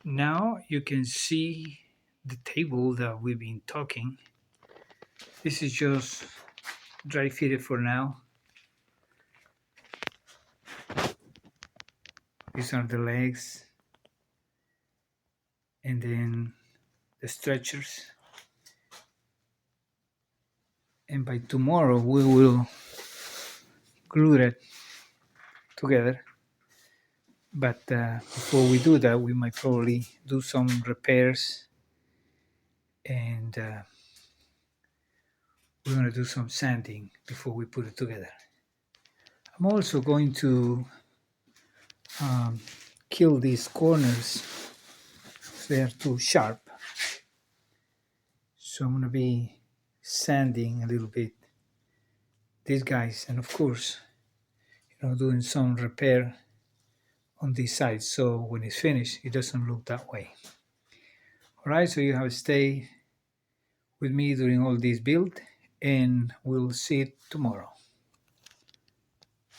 Now you can see the table that we've been talking. This is just dry fitted for now. These are the legs and then the stretchers. And by tomorrow we will glue it together. But before we do that, we might probably do some repairs and we're going to do some sanding before we put it together. I'm also going to um, kill these corners. They are too sharp. So I'm going to be sanding a little bit these guys, and of course, doing some repair on this side, so when it's finished, it doesn't look that way. All right, so you have to stay with me during all this build, and we'll see it tomorrow.